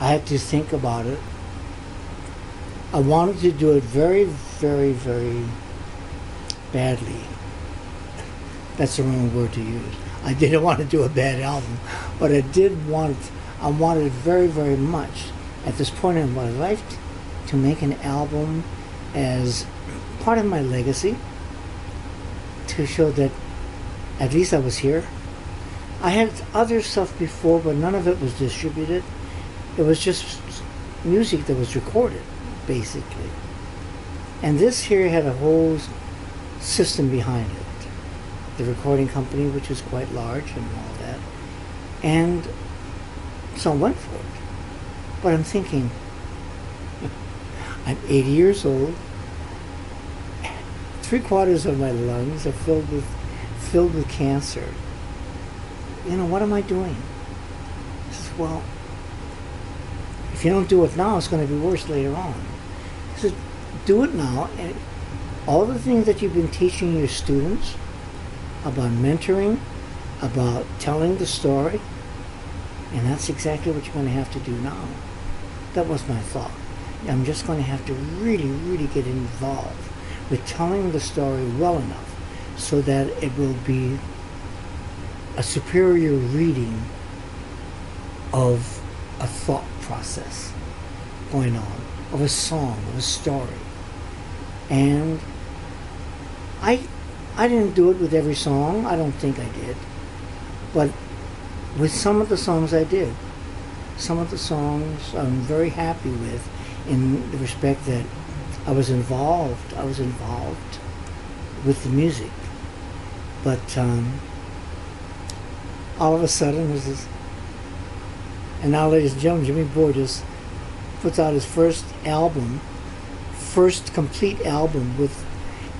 I had to think about it. I wanted to do it very, very, very badly. That's the wrong word to use. I didn't want to do a bad album, but I wanted very, very much at this point in my life to make an album as part of my legacy, to show that at least I was here. I had other stuff before, but none of it was distributed. It was just music that was recorded, basically. And this here had a whole system behind it. The recording company, which was quite large and all that. And so I went for it. But I'm thinking, I'm 80 years old. 3/4 of my lungs are filled with cancer. You know, what am I doing? I said, well, if you don't do it now, it's going to be worse later on. I said, do it now, and all the things that you've been teaching your students about mentoring, about telling the story, and that's exactly what you're going to have to do now. That was my thought. I'm just going to have to really, really get involved with telling the story well enough so that it will be a superior reading of a thought process going on, of a song, of a story. And I didn't do it with every song. I don't think I did. But with some of the songs I did. Some of the songs I'm very happy with, in the respect that I was involved with the music. But all of a sudden there's this, and now ladies and gentlemen, Jimmy Borges puts out his first complete album with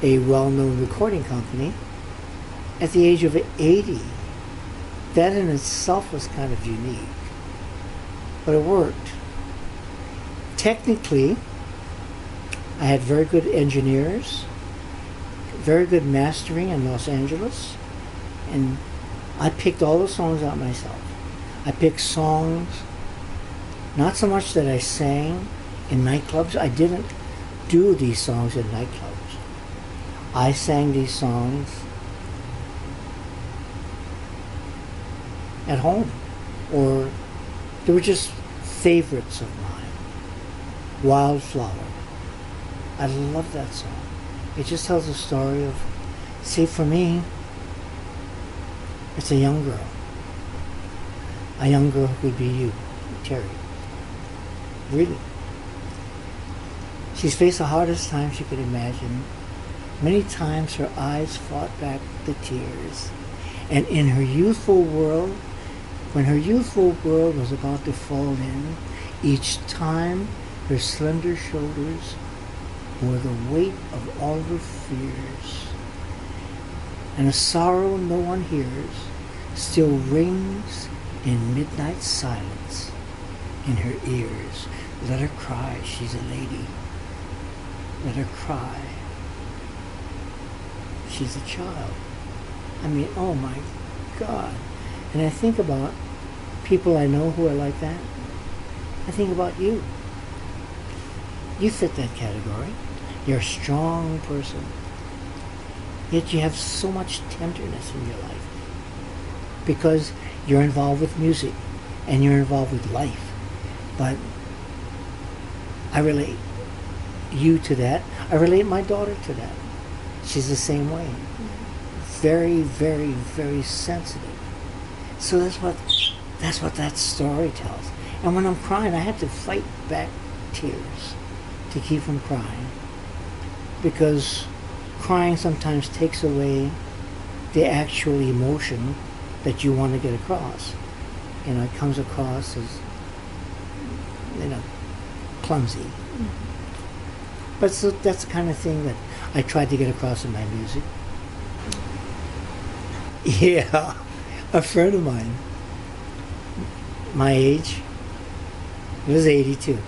a well-known recording company at the age of 80. That in itself was kind of unique, but it worked. Technically, I had very good engineers, very good mastering in Los Angeles, and I picked all the songs out myself. I picked songs, not so much that I sang in nightclubs. I didn't do these songs in nightclubs. I sang these songs at home, or they were just favorites of mine. Wildflower. I love that song. It just tells a story of, see, for me, it's a young girl. A young girl who could be you, Terry. Really. She's faced the hardest time she could imagine. Many times her eyes fought back the tears. And in her youthful world, when her youthful world was about to fall in, each time her slender shoulders bore the weight of all her fears. And a sorrow no one hears still rings in midnight silence in her ears. Let her cry, she's a lady. Let her cry. She's a child. I mean, oh my God. And I think about people I know who are like that. I think about you. You fit that category. You're a strong person. Yet you have so much tenderness in your life. Because you're involved with music and you're involved with life. But I relate you to that. I relate my daughter to that. She's the same way. Very, very, very sensitive. So that's what that story tells. And when I'm crying, I have to fight back tears to keep from crying. Because crying sometimes takes away the actual emotion that you want to get across. You know, it comes across as, clumsy. But so that's the kind of thing that I tried to get across in my music. Yeah, a friend of mine, my age, he was 82.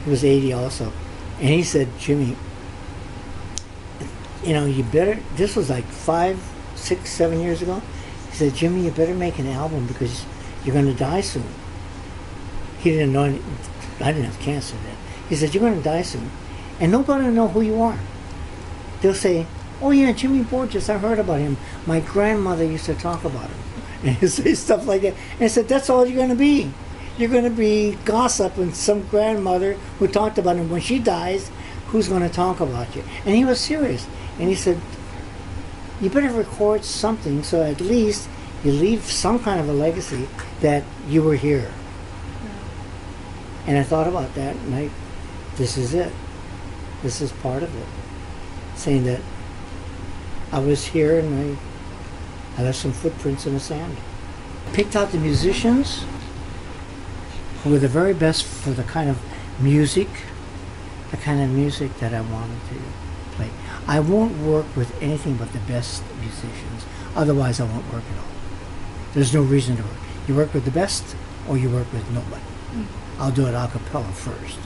He was 80 also. And he said, Jimmy, you better, this was like 5, 6, 7 years ago. He said, Jimmy, you better make an album because you're going to die soon. He didn't know I didn't have cancer then. He said, you're going to die soon. And nobody will know who you are. They'll say, oh yeah, Jimmy Borges, I heard about him. My grandmother used to talk about him. And he'll say stuff like that. And I said, that's all you're going to be. You're going to be gossip and some grandmother who talked about him. When she dies, who's going to talk about you? And he was serious. And he said, you better record something so at least you leave some kind of a legacy that you were here. And I thought about that, and this is it. This is part of it. Saying that I was here and I left some footprints in the sand. Picked out the musicians who were the very best for the kind of music that I wanted to play. I won't work with anything but the best musicians. Otherwise, I won't work at all. There's no reason to work. You work with the best, or you work with nobody. I'll do it a cappella first.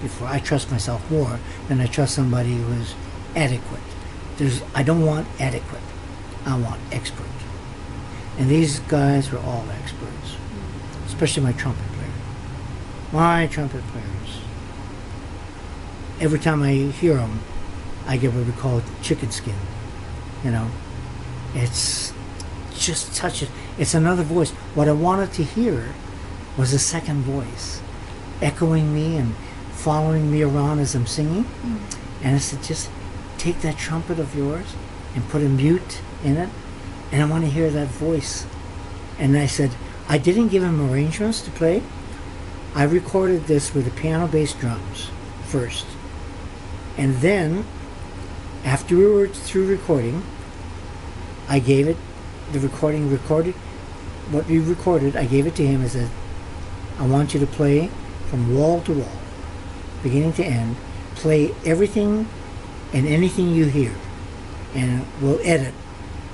Before I trust myself more than I trust somebody who is adequate. I don't want adequate. I want expert. And these guys were all experts, especially my trumpet player. My trumpet players. Every time I hear them, I get what we call chicken skin. You know, it's just touches. It's another voice. What I wanted to hear was a second voice, echoing me and following me around as I'm singing. And I said, just take that trumpet of yours and put a mute in it, and I want to hear that voice. And I said, I didn't give him arrangements to play. I recorded this with the piano bass drums first. And then, after we were through recording, I gave it, the recording recorded, what we recorded, I gave it to him and said, I want you to play from wall to wall, beginning to end, play everything and anything you hear, and we'll edit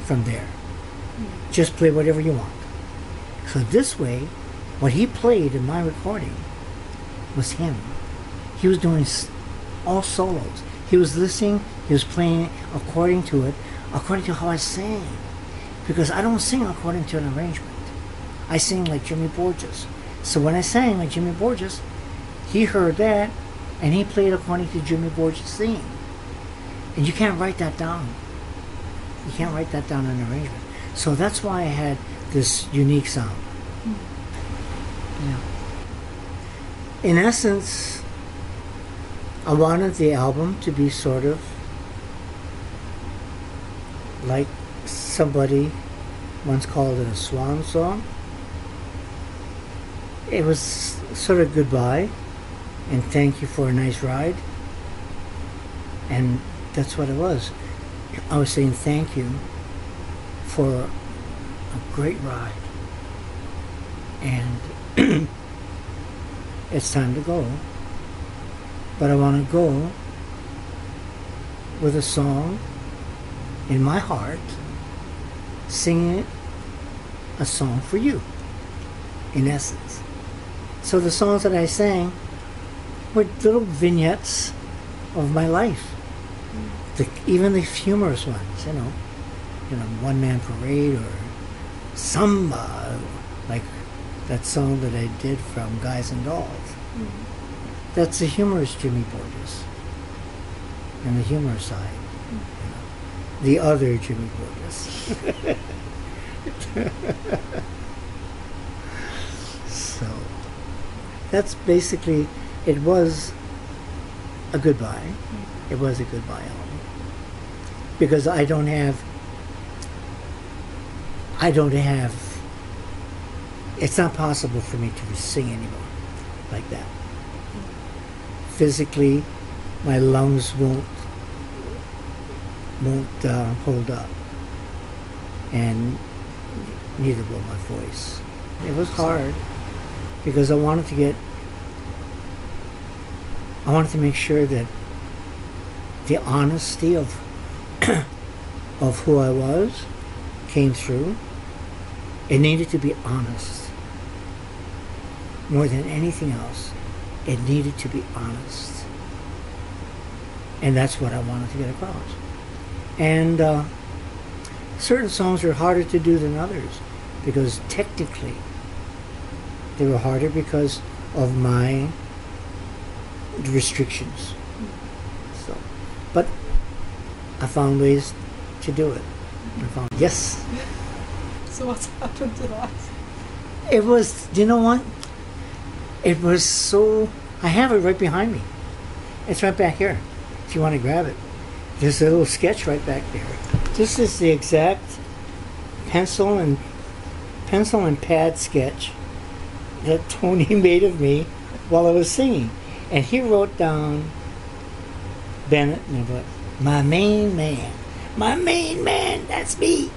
from there. Just play whatever you want. So this way, what he played in my recording was him. He was doing all solos. He was listening, he was playing according to it, according to how I sang. Because I don't sing according to an arrangement. I sing like Jimmy Borges. So when I sang like Jimmy Borges, he heard that, and he played according to Jimmy Borges' singing. And you can't write that down. You can't write that down in an arrangement. So that's why I had this unique sound. Yeah. In essence, I wanted the album to be sort of like somebody once called it a swan song. It was sort of goodbye and thank you for a nice ride. And that's what it was. I was saying thank you for a great ride. And it's time to go. But I want to go with a song in my heart, singing a song for you, in essence. So the songs that I sang were little vignettes of my life. Even the humorous ones, you know, One Man Parade or Samba, like that song that I did from Guys and Dolls. That's the humorous Jimmy Borges, and the humor side, the other Jimmy Borges. So that's basically, it was a goodbye. It was a goodbye album. Because I don't have, it's not possible for me to sing anymore like that. Physically, my lungs won't hold up, and neither will my voice. It was hard because I wanted to make sure that the honesty of who I was came through. It needed to be honest. More than anything else, it needed to be honest. And that's what I wanted to get across. And certain songs are harder to do than others because technically they were harder because of my restrictions. So, but I found ways to do it. Yes. So what's happened to that? It was, you know what? It was so, I have it right behind me. It's right back here, if you want to grab it. There's a little sketch right back there. This is the exact pencil and pad sketch that Tony made of me while I was singing. And he wrote down Bennett, and he wrote, my main man, that's me.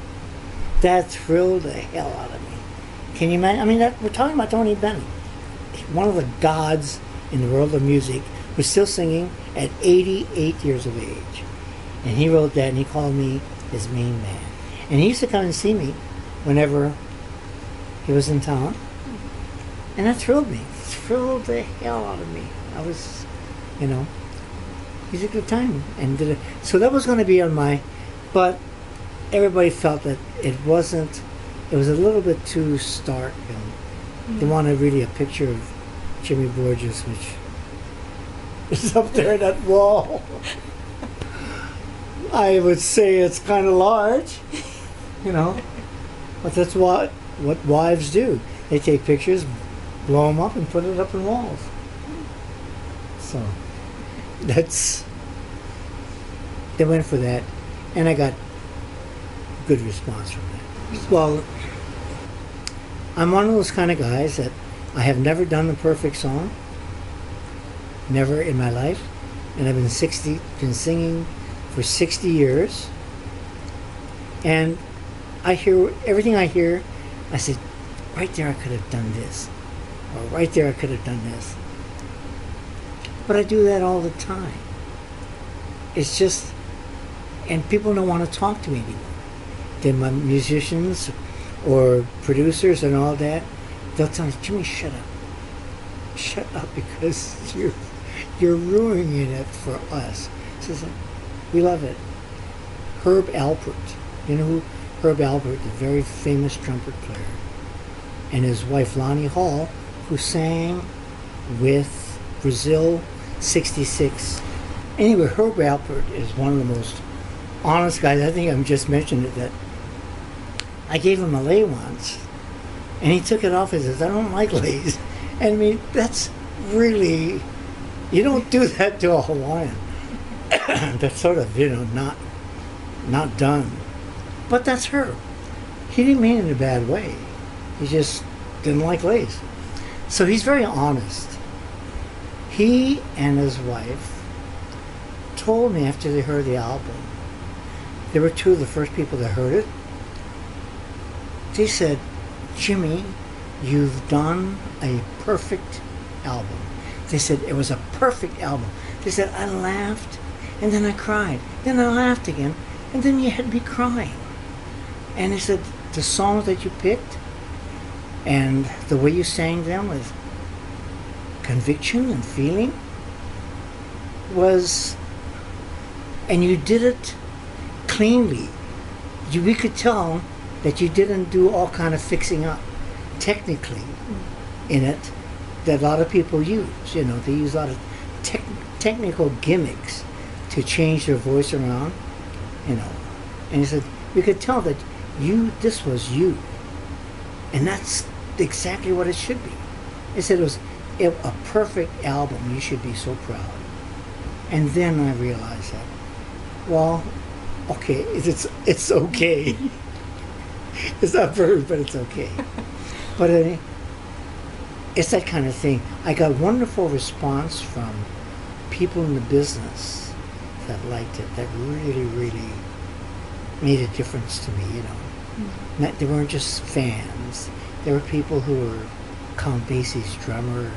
That thrilled the hell out of me. Can you imagine? I mean, we're talking about Tony Bennett, one of the gods in the world of music, who's still singing at 88 years of age. And he wrote that, and he called me his main man. And he used to come and see me whenever he was in town. And that thrilled me. It thrilled the hell out of me. I was, he's a good time. And so that was going to be on my, but everybody felt that it was a little bit too stark. And they wanted really a picture of Jimmy Borges, which is up there in that wall. I would say it's kind of large, but that's what wives do. They take pictures, blow them up, and put it up in walls. So they went for that, and I got good response from that. Well, I'm one of those kind of guys that I have never done the perfect song, never in my life, and I've been singing for 60 years, and everything I hear, I said, right there I could have done this, or right there I could have done this. But I do that all the time. It's just, and people don't want to talk to me anymore. Then my musicians or producers and all that, they'll tell me, Jimmy, shut up. Shut up, because you're ruining it for us. So we love it. Herb Alpert. You know who Herb Alpert, the very famous trumpet player, and his wife Lonnie Hall, who sang with Brazil 66. Anyway, Herb Alpert is one of the most honest guys. I think I've just mentioned it, that I gave him a lei once, and he took it off and says, I don't like leis. And I mean, that's really, you don't do that to a Hawaiian. That's sort of, not done. But that's her. He didn't mean it in a bad way. He just didn't like leis. So he's very honest. He and his wife told me after they heard the album, they were two of the first people that heard it, they said, Jimmy, you've done a perfect album. They said, it was a perfect album. They said, I laughed, and then I cried. Then I laughed again, and then you had me crying. And they said, the songs that you picked and the way you sang them with conviction and feeling was, and you did it cleanly. We could tell that you didn't do all kind of fixing up technically in it that a lot of people use. They use a lot of technical gimmicks to change their voice around, And he said, we could tell that this was you. And that's exactly what it should be. He said it was a perfect album. You should be so proud. And then I realized that, well, okay, it's okay. It's not perfect, but it's okay. But it's that kind of thing. I got wonderful response from people in the business that liked it, that really, really made a difference to me, Mm-hmm. They weren't just fans. There were people who were Count Basie's drummer,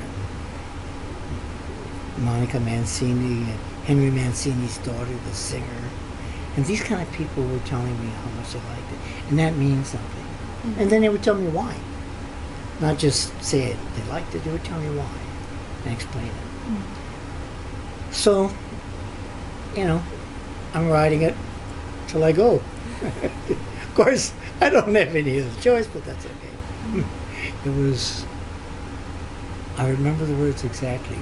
and Monica Mancini, and Henry Mancini's daughter, the singer. And these kind of people were telling me how much they liked it. And that means something. Mm-hmm. And then they would tell me why. Not just say it, they liked it, they would tell me why. And explain it. Mm-hmm. So, I'm riding it till I go. Of course, I don't have any other choice, but that's okay. It I remember the words exactly.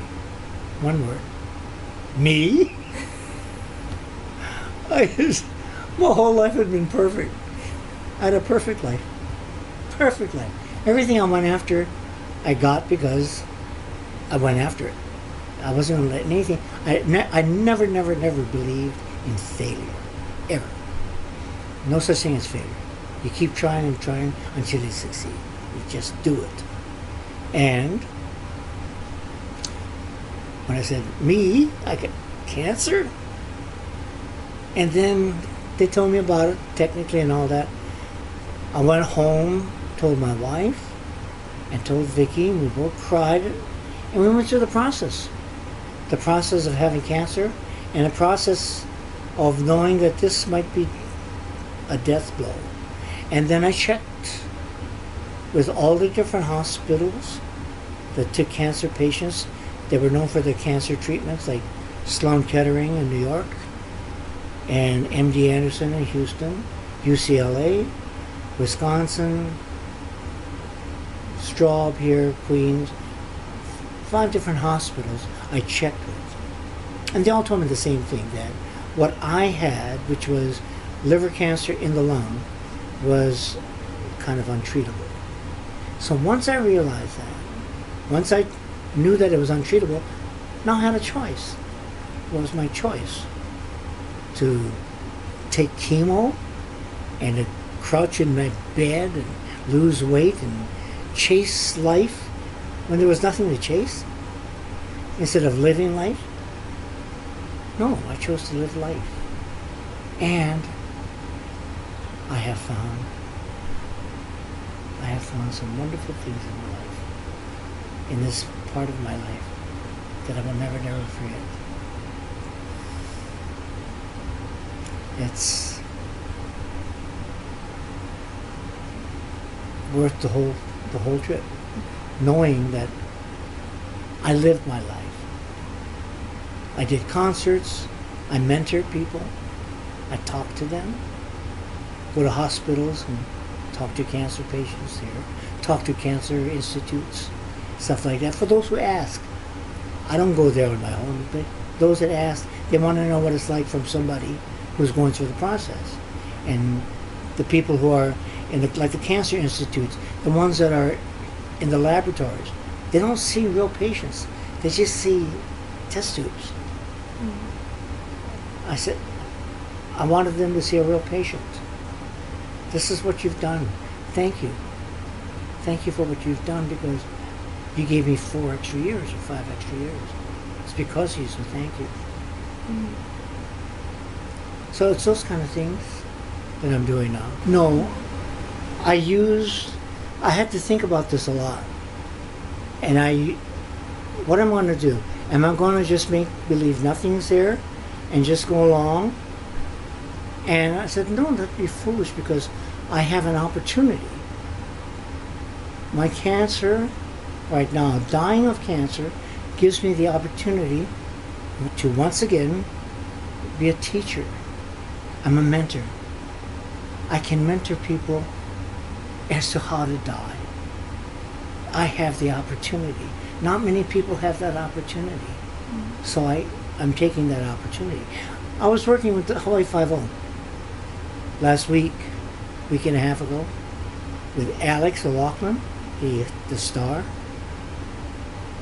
One word. Me? My whole life had been perfect. I had a perfect life. Perfect life. Everything I went after, I got because I went after it. I wasn't going to let anything. I never believed in failure. Ever. No such thing as failure. You keep trying and trying until you succeed. You just do it. And when I said, me, I got cancer? And then they told me about it, technically and all that. I went home, told my wife, and told Vicky, and we both cried, and we went through the process. The process of having cancer, and the process of knowing that this might be a death blow. And then I checked with all the different hospitals that took cancer patients. They were known for their cancer treatments, like Sloan Kettering in New York, and MD Anderson in Houston, UCLA, Wisconsin, Straub here, Queens, 5 different hospitals I checked with. And they all told me the same thing, that what I had, which was liver cancer in the lung, was kind of untreatable. So once I realized that, once I knew that it was untreatable, now I had a choice. What was my choice? To take chemo and to crouch in my bed and lose weight and chase life when there was nothing to chase instead of living life? No, I chose to live life. And I have found some wonderful things in my life, in this part of my life, that I will never forget. It's worth the whole trip, knowing that I lived my life. I did concerts, I mentored people, I talked to them, go to hospitals and talk to cancer patients here, talk to cancer institutes, stuff like that. For those who ask, I don't go there on my own, but those that ask, they want to know what it's like from somebody who's going through the process. And the people who are like the cancer institutes, the ones that are in the laboratories, they don't see real patients. They just see test tubes. Mm-hmm. I said, I wanted them to see a real patient. This is what you've done. Thank you. Thank you for what you've done, because you gave me 4 extra years or 5 extra years. It's because of you, so thank you. Mm-hmm. So it's those kind of things that I'm doing now. No, I had to think about this a lot. And what am I going to do? Am I going to just make believe nothing's there and just go along? And I said, no, that'd be foolish, because I have an opportunity. My cancer, right now, dying of cancer, gives me the opportunity to once again be a teacher. I'm a mentor. I can mentor people as to how to die. I have the opportunity. Not many people have that opportunity. Mm-hmm. So I'm taking that opportunity. I was working with the Hawaii Five-0 last week and a half ago, with Alex O'Loughlin, the star.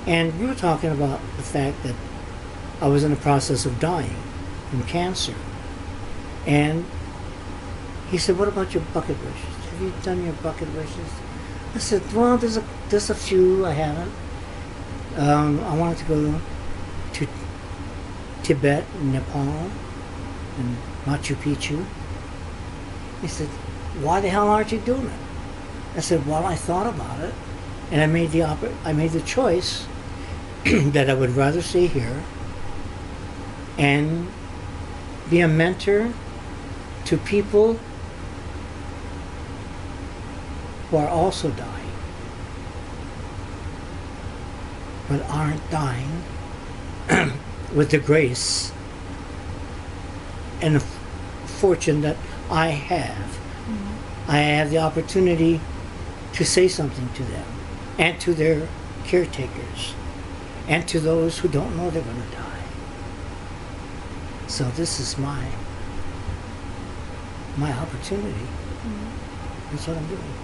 And we were talking about the fact that I was in the process of dying from cancer. And he said, what about your bucket wishes? Have you done your bucket wishes? I said, well, there's a few I haven't. I wanted to go to Tibet, Nepal, and Machu Picchu. He said, why the hell aren't you doing it? I said, well, I thought about it, and I made the choice that I would rather stay here and be a mentor to people who are also dying, but aren't dying with the grace and the fortune that I have. Mm-hmm. I have the opportunity to say something to them and to their caretakers, and to those who don't know they're going to die. So this is my opportunity. That's what I'm doing.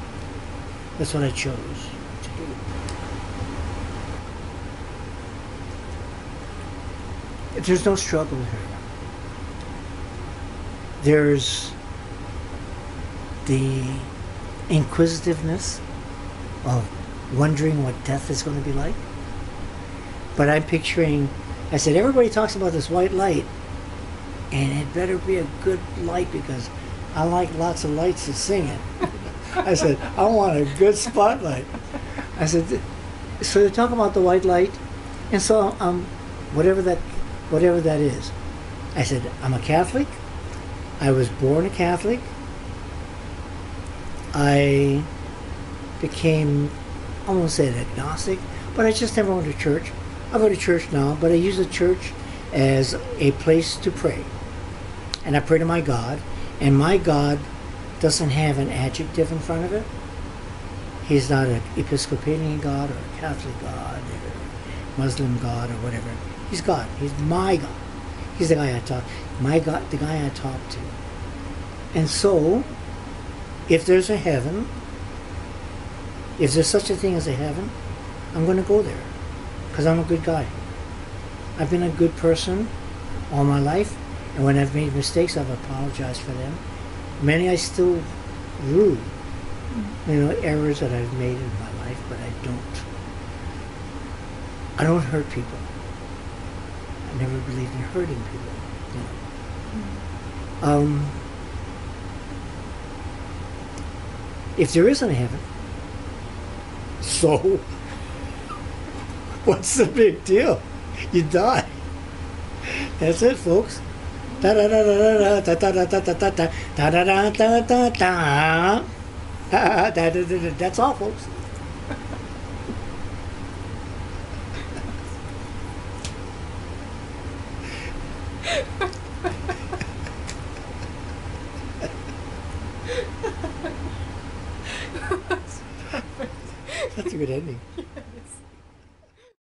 That's what I chose to do. There's no struggle here. There's the inquisitiveness of wondering what death is going to be like. But I'm picturing, I said, everybody talks about this white light, and it better be a good light because I like lots of lights to sing it. I said, I want a good spotlight. I said, so they talk about the white light, and so whatever that is. I said, I'm a Catholic. I was born a Catholic. I became, I won't say an agnostic, but I just never went to church. I go to church now, but I use the church as a place to pray. And I pray to my God, and my God doesn't have an adjective in front of it. He's not an Episcopalian God or a Catholic God or Muslim God or whatever. He's God. He's my God. He's the guy I talk. My God, the guy I talk to. And so, if there's a heaven, if there's such a thing as a heaven, I'm going to go there because I'm a good guy. I've been a good person all my life, and when I've made mistakes, I've apologized for them. Many I still rue, errors that I've made in my life, but I don't hurt people. I never believed in hurting people. If there isn't a heaven, so what's the big deal? You die. That's it, folks. That's all, folks. That's a good ending.